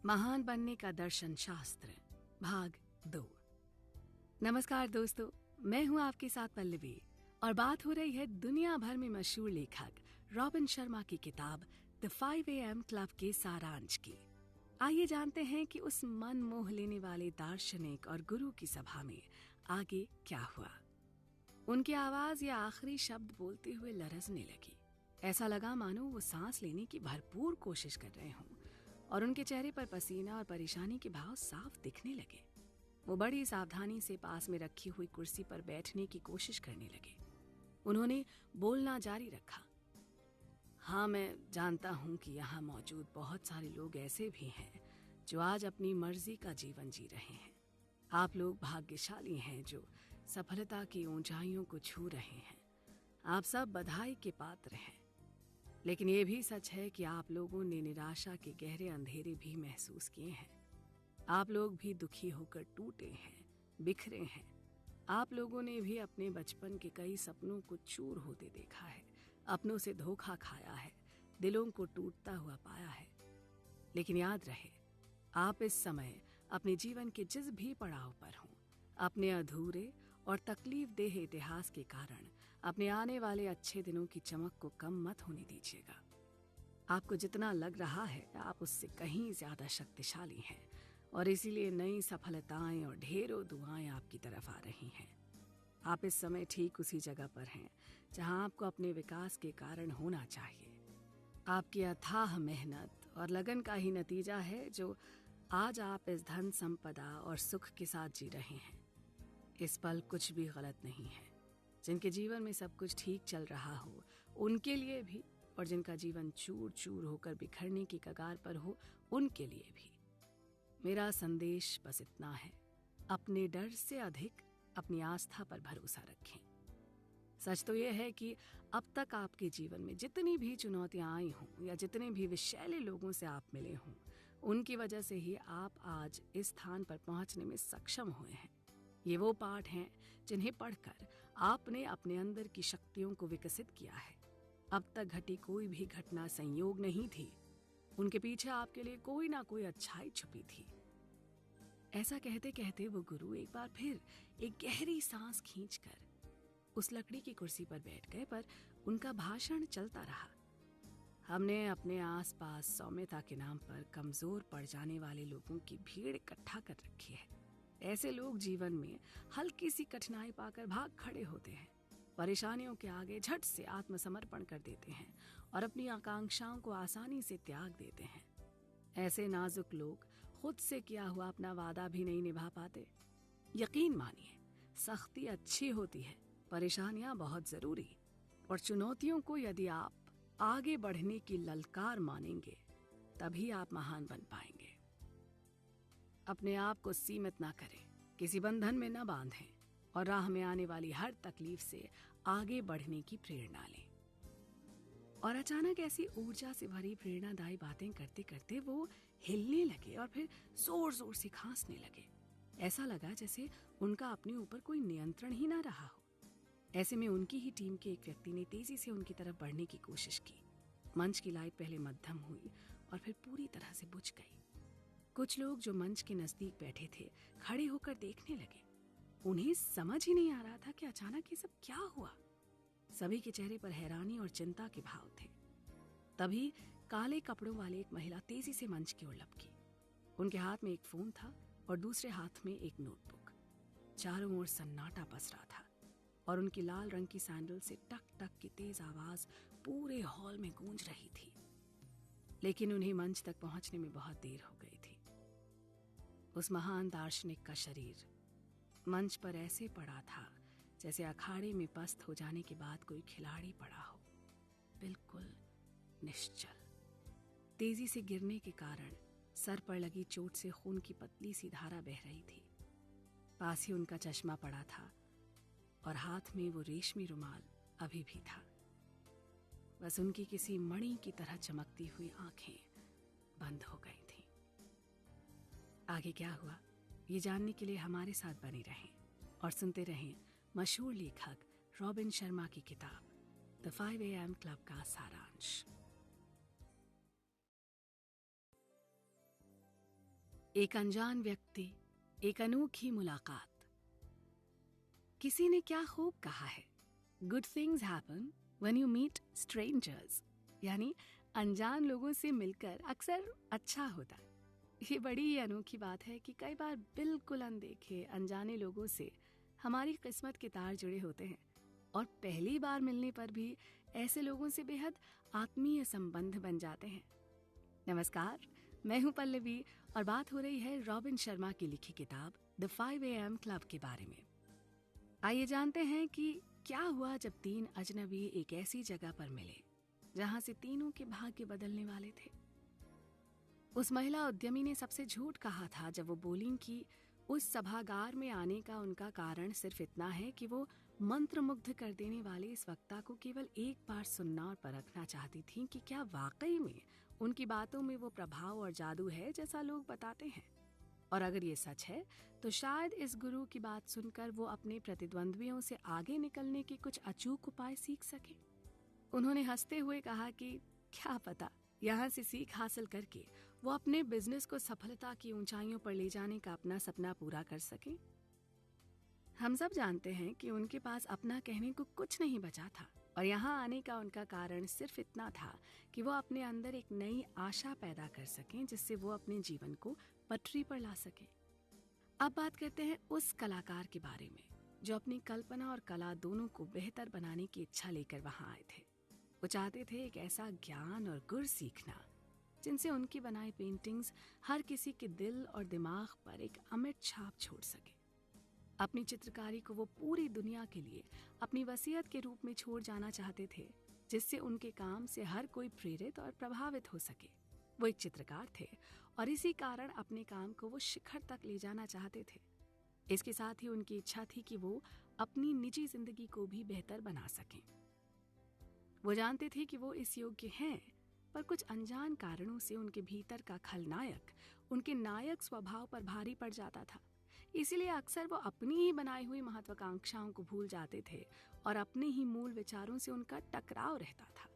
महान बनने का दर्शन शास्त्र भाग 2। नमस्कार दोस्तों, मैं हूं आपके साथ पल्लवी और बात हो रही है दुनिया भर में मशहूर लेखक रॉबिन शर्मा की किताब द 5 AM क्लब के सारांश की। आइए जानते हैं कि उस मन मोह लेने वाले दार्शनिक और गुरु की सभा में आगे क्या हुआ। उनकी आवाज या आखिरी शब्द बोलते हुए लरजने लगी। ऐसा लगा मानो वो सांस लेने की भरपूर कोशिश कर रहे हों और उनके चेहरे पर पसीना और परेशानी के भाव साफ दिखने लगे। वो बड़ी सावधानी से पास में रखी हुई कुर्सी पर बैठने की कोशिश करने लगे। उन्होंने बोलना जारी रखा। हाँ, मैं जानता हूं कि यहाँ मौजूद बहुत सारे लोग ऐसे भी हैं जो आज अपनी मर्जी का जीवन जी रहे हैं। आप लोग भाग्यशाली हैं जो सफलता की ऊंचाइयों को छू रहे हैं। आप सब बधाई के पात्र हैं। लेकिन ये भी सच है कि आप लोगों ने निराशा के गहरे अंधेरे भी महसूस किए हैं। आप लोग भी दुखी होकर टूटे हैं, बिखरे हैं। आप लोगों ने भी अपने बचपन के कई सपनों को चूर होते देखा है, अपनों से धोखा खाया है, दिलों को टूटता हुआ पाया है। लेकिन याद रहे, आप इस समय अपने जीवन के जिस भी पड़ाव पर हों, अपने अधूरे और तकलीफ देह इतिहास के कारण अपने आने वाले अच्छे दिनों की चमक को कम मत होने दीजिएगा। आपको जितना लग रहा है आप उससे कहीं ज्यादा शक्तिशाली हैं और इसीलिए नई सफलताएं और ढेरों दुआएं आपकी तरफ आ रही हैं। आप इस समय ठीक उसी जगह पर हैं जहां आपको अपने विकास के कारण होना चाहिए। आपकी अथाह मेहनत और लगन का ही नतीजा है जो आज आप इस धन संपदा और सुख के साथ जी रहे हैं। इस पल कुछ भी गलत नहीं है। जिनके जीवन में सब कुछ ठीक चल रहा हो उनके लिए भी, और जिनका जीवन चूर चूर होकर बिखरने की कगार पर हो उनके लिए भी। मेरा संदेश बस इतना है, अपने डर से अधिक अपनी आस्था पर भरोसा रखें। सच तो यह है कि अब तक आपके जीवन में जितनी भी चुनौतियां आई हों या जितने भी विषैले लोगों से आप मिले हों, उनकी वजह से ही आप आज इस स्थान पर पहुंचने में सक्षम हुए हैं। ये वो पाठ हैं जिन्हें पढ़कर आपने अपने अंदर की शक्तियों को विकसित किया है। अब तक घटी कोई भी घटना संयोग नहीं थी। उनके पीछे आपके लिए कोई ना कोई अच्छाई छुपी थी। ऐसा कहते कहते वो गुरु एक बार फिर एक गहरी सांस खींचकर उस लकड़ी की कुर्सी पर बैठ गए, पर उनका भाषण चलता रहा। हमने अपने आसपास सौम्यता के नाम पर कमजोर पड़ जाने वाले लोगों की भीड़ इकट्ठा कर रखी है। ऐसे लोग जीवन में हल्की सी कठिनाई पाकर भाग खड़े होते हैं, परेशानियों के आगे झट से आत्मसमर्पण कर देते हैं और अपनी आकांक्षाओं को आसानी से त्याग देते हैं। ऐसे नाजुक लोग खुद से किया हुआ अपना वादा भी नहीं निभा पाते। यकीन मानिए, सख्ती अच्छी होती है, परेशानियां बहुत जरूरी, और चुनौतियों को यदि आप आगे बढ़ने की ललकार मानेंगे तभी आप महान बन पाएंगे। अपने आप को सीमित ना करें, किसी बंधन में न बांधें और राह में आने वाली हर तकलीफ से आगे बढ़ने की प्रेरणा लें। और अचानक ऐसी ऊर्जा से भरी प्रेरणादायी बातें करते करते वो हिलने लगे और फिर जोर जोर से खांसने लगे। ऐसा लगा जैसे उनका अपने ऊपर कोई नियंत्रण ही ना रहा हो। ऐसे में उनकी ही टीम के एक व्यक्ति ने तेजी से उनकी तरफ बढ़ने की कोशिश की। मंच की लाइट पहले मध्यम हुई और फिर पूरी तरह से बुझ गई। कुछ लोग जो मंच के नजदीक बैठे थे खड़े होकर देखने लगे। उन्हें समझ ही नहीं आ रहा था कि अचानक ये सब क्या हुआ। सभी के चेहरे पर हैरानी और चिंता के भाव थे। तभी काले कपड़ों वाली एक महिला तेजी से मंच की ओर लपकी। उनके हाथ में एक फोन था और दूसरे हाथ में एक नोटबुक। चारों ओर सन्नाटा पसरा था और उनकी लाल रंग की सैंडल से टक टक की तेज आवाज पूरे हॉल में गूंज रही थी। लेकिन उन्हें मंच तक पहुंचने में बहुत देर हो गई थी। उस महान दार्शनिक का शरीर मंच पर ऐसे पड़ा था जैसे अखाड़े में पस्त हो जाने के बाद कोई खिलाड़ी पड़ा हो, बिल्कुल निश्चल। तेजी से गिरने के कारण सर पर लगी चोट से खून की पतली सी धारा बह रही थी। पास ही उनका चश्मा पड़ा था और हाथ में वो रेशमी रुमाल अभी भी था। बस उनकी किसी मणि की तरह चमकती हुई आंखें बंद हो गई थीं। आगे क्या हुआ, ये जानने के लिए हमारे साथ बने रहें और सुनते रहें मशहूर लेखक रॉबिन शर्मा की किताब द 5 AM क्लब का सारांश। एक अनजान व्यक्ति, एक अनोखी मुलाकात। किसी ने क्या खूब कहा है, good things happen when you meet strangers, यानी अनजान लोगों से मिलकर अक्सर अच्छा होता है। ये बड़ी ही अनोखी बात है कि कई बार बिल्कुल अनदेखे अनजाने लोगों से हमारी किस्मत के तार जुड़े होते हैं और पहली बार मिलने पर भी ऐसे लोगों से बेहद आत्मीय संबंध बन जाते हैं। नमस्कार, मैं हूं पल्लवी और बात हो रही है रॉबिन शर्मा की लिखी किताब द 5 AM क्लब के बारे में। आइए जानते हैं कि क्या हुआ जब 3 अजनबी एक ऐसी जगह पर मिले जहां से तीनों के भाग्य बदलने वाले थे। उस महिला उद्यमी ने सबसे झूठ कहा था जब वो बोली कि उस सभागार में आने का उनका कारण सिर्फ इतना है कि वो मंत्रमुग्ध कर देने वाले इस वक्ता को केवल एक बार सुनना और परखना चाहती थीं कि क्या वाकई में उनकी बातों में वो प्रभाव और जादू है जैसा लोग बताते हैं। और अगर ये सच है तो शायद इस गुरु की बात सुनकर वो अपने प्रतिद्वंद्वियों से आगे निकलने के कुछ अचूक उपाय सीख सके। उन्होंने हंसते हुए कहा कि क्या पता, यहाँ से सीख हासिल करके वो अपने बिजनेस को सफलता की ऊंचाइयों पर ले जाने का अपना सपना पूरा कर सके। हम सब जानते हैं कि उनके पास अपना कहने को कुछ नहीं बचा था और यहाँ आने का उनका कारण सिर्फ इतना था कि वो अपने अंदर एक नई आशा पैदा कर सकें जिससे वो अपने जीवन को पटरी पर ला सके। अब बात करते हैं उस कलाकार के बारे में जो अपनी कल्पना और कला दोनों को बेहतर बनाने की इच्छा लेकर वहां आए थे। वो चाहते थे एक ऐसा ज्ञान और गुर सीखना जिनसे उनकी बनाई पेंटिंग्स हर किसी के दिल और दिमाग पर एक अमिट छाप छोड़ सके। अपनी चित्रकारी को वो पूरी दुनिया के लिए अपनी वसीयत के रूप में छोड़ जाना चाहते थे जिससे उनके काम से हर कोई प्रेरित और प्रभावित हो सके। वो एक चित्रकार थे और इसी कारण अपने काम को वो शिखर तक ले जाना चाहते थे। इसके साथ ही उनकी इच्छा थी कि वो अपनी निजी जिंदगी को भी बेहतर बना सकें। वो जानते थे कि वो इस योग्य हैं, पर कुछ अनजान कारणों से उनके भीतर का खलनायक उनके नायक स्वभाव पर भारी पड़ जाता था। इसीलिए अक्सर वो अपनी ही बनाई हुई महत्वाकांक्षाओं को भूल जाते थे और अपने ही मूल विचारों से उनका टकराव रहता था।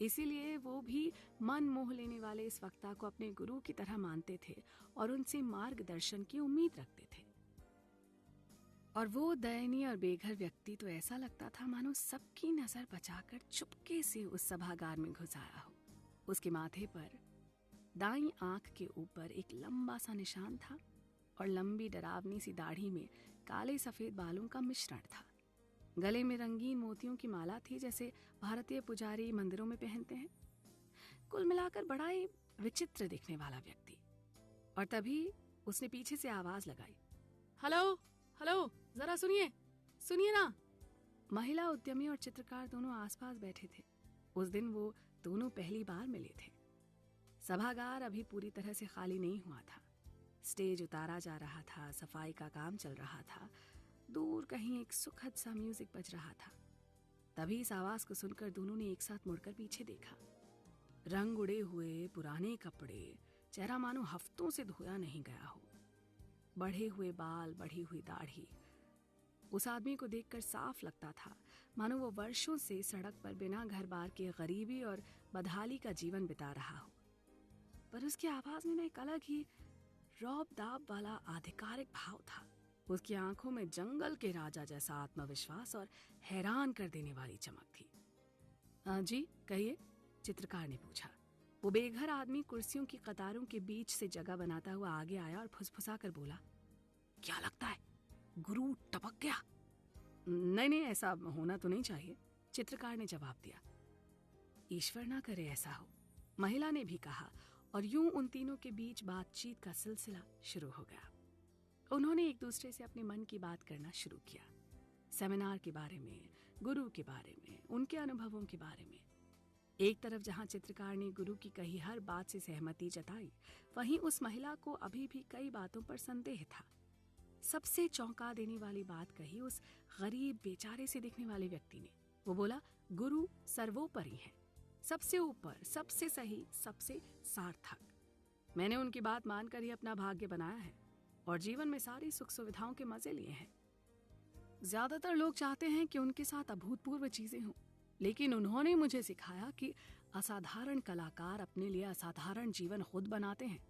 इसीलिए वो भी मन मोह लेने वाले इस वक्ता को अपने गुरु की तरह मानते थे और उनसे मार्गदर्शन की उम्मीद रखते थे। और वो दयनीय और बेघर व्यक्ति तो ऐसा लगता था मानो सबकी नजर बचाकर चुपके से उस सभागार में घुस आया हो। उसके माथे पर दाईं आंख के ऊपर एक लंबा सा निशान था और लंबी डरावनी सी दाढ़ी में काले सफेद बालों का मिश्रण था। गले में रंगीन मोतियों की माला थी जैसे भारतीय पुजारी मंदिरों में पहनते हैं। कुल मिलाकर बड़ा ही विचित्र दिखने वाला व्यक्ति। और तभी उसने पीछे से आवाज लगाई, हेलो हेलो, जरा सुनिए सुनिए ना। महिला उद्यमी और चित्रकार दोनों आसपास बैठे थे। उस दिन वो दोनों पहली बार मिले थे। सभागार अभी पूरी तरह से खाली नहीं हुआ था। स्टेज उतारा जा रहा था, सफाई का काम चल रहा था, दूर कहीं एक सुखद सा म्यूजिक बज रहा था। तभी इस आवाज को सुनकर दोनों ने एक साथ मुड़कर पीछे देखा। रंग उड़े हुए पुराने कपड़े, चेहरा मानो हफ्तों से धोया नहीं गया हो, बढ़े हुए बाल, बढ़ी हुई दाढ़ी। उस आदमी को देखकर साफ लगता था मानो वो वर्षों से सड़क पर बिना घर बार के गरीबी और बदहाली का जीवन बिता रहा हो। पर उसकी आवाज में एक अलग ही रौब दाब वाला आधिकारिक भाव था। उसकी आंखों में जंगल के राजा जैसा आत्मविश्वास और हैरान कर देने वाली चमक थी। जी कहिए, चित्रकार ने पूछा। वो बेघर आदमी कुर्सियों की कतारों के बीच से जगह बनाता हुआ आगे आया और फुसफुसा कर बोला, क्या लगता है गुरु टपक गया? नहीं नहीं, ऐसा होना तो नहीं चाहिए, चित्रकार ने जवाब दिया। ईश्वर ना करे ऐसा हो, महिला ने भी कहा। और यूं उन तीनों के बीच बातचीत का सिलसिला शुरू हो गया। उन्होंने एक दूसरे से अपने मन की बात करना शुरू किया, सेमिनार के बारे में, गुरु के बारे में, उनके अनुभवों के बारे में। एक तरफ जहां चित्रकार ने गुरु की कही हर बात से सहमति जताई, वहीं उस महिला को अभी भी कई बातों पर संदेह था। सबसे चौंका देने वाली बात कही उस गरीब बेचारे से दिखने वाले व्यक्ति ने। वो बोला, गुरु सर्वोपरि है, सबसे ऊपर, सबसे सही, सबसे सार्थक। मैंने उनकी बात मानकर ही अपना भाग्य बनाया है और जीवन में सारी सुख सुविधाओं के मजे लिए हैं। ज्यादातर लोग चाहते हैं कि उनके साथ अभूतपूर्व चीजें हों, लेकिन उन्होंने मुझे सिखाया कि असाधारण कलाकार अपने लिए असाधारण जीवन खुद बनाते हैं।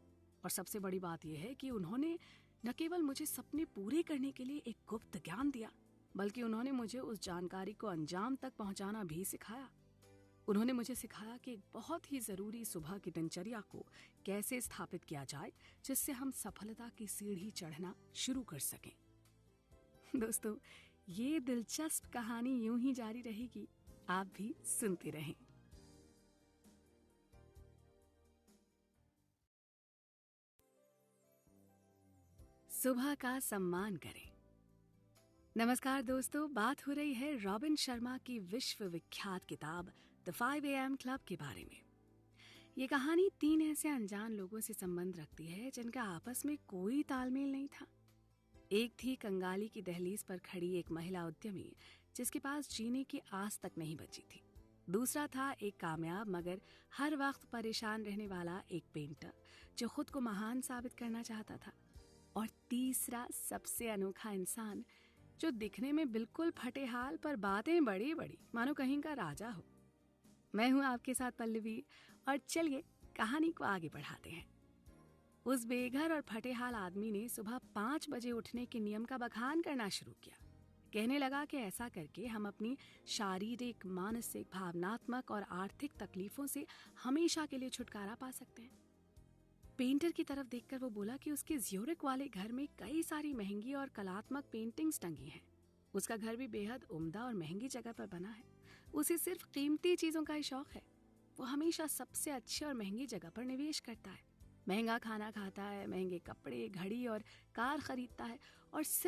और सबसे बड़ी बात यह है कि उन्होंने न केवल मुझे सपने पूरे करने के लिए एक गुप्त ज्ञान दिया, बल्कि उन्होंने मुझे उस जानकारी को अंजाम तक पहुंचाना भी सिखाया। उन्होंने मुझे सिखाया कि एक बहुत ही जरूरी सुबह की दिनचर्या को कैसे स्थापित किया जाए जिससे हम सफलता की सीढ़ी चढ़ना शुरू कर सकें। दोस्तों, ये दिलचस्प कहानी यूं ही जारी रहेगी, आप भी सुनते रहें। सुबह का सम्मान करें। नमस्कार दोस्तों, बात हो रही है रॉबिन शर्मा की विश्व विख्यात किताब द 5 AM क्लब के बारे में। ये कहानी 3 ऐसे अनजान लोगों से संबंध रखती है जिनका आपस में कोई तालमेल नहीं था। एक थी कंगाली की दहलीज पर खड़ी एक महिला उद्यमी जिसके पास जीने की आस तक नहीं बची थी। दूसरा था एक कामयाब मगर हर वक्त परेशान रहने वाला एक पेंटर जो खुद को महान साबित करना चाहता था। और तीसरा सबसे अनोखा इंसान जो दिखने में बिल्कुल फटेहाल पर बातें बड़ी बड़ी मानो कहीं का राजा हो। मैं हूं आपके साथ पल्लवी, और चलिए कहानी को आगे बढ़ाते हैं। उस बेघर और फटेहाल आदमी ने सुबह 5 बजे उठने के नियम का बखान करना शुरू किया। कहने लगा कि ऐसा करके हम अपनी शारीरिक, मानसिक, भावनात्मक और आर्थिक तकलीफों से हमेशा के लिए छुटकारा पा सकते हैं। पेंटर की तरफ देखकर वो बोला कि उसके ज्यूरिक वाले घर में कई सारी महंगी और कलात्मक पेंटिंग्स टंगी हैं। उसका घर भी बेहद उम्दा और महंगी जगह पर बना है। उसे सिर्फ कीमती चीजों का ही शौक है। वो हमेशा सबसे अच्छी और महंगी जगह पर निवेश करता है, महंगा खाना खाता है, महंगे कपड़े, घड़ी और कार खरीदता है, और सिर्फ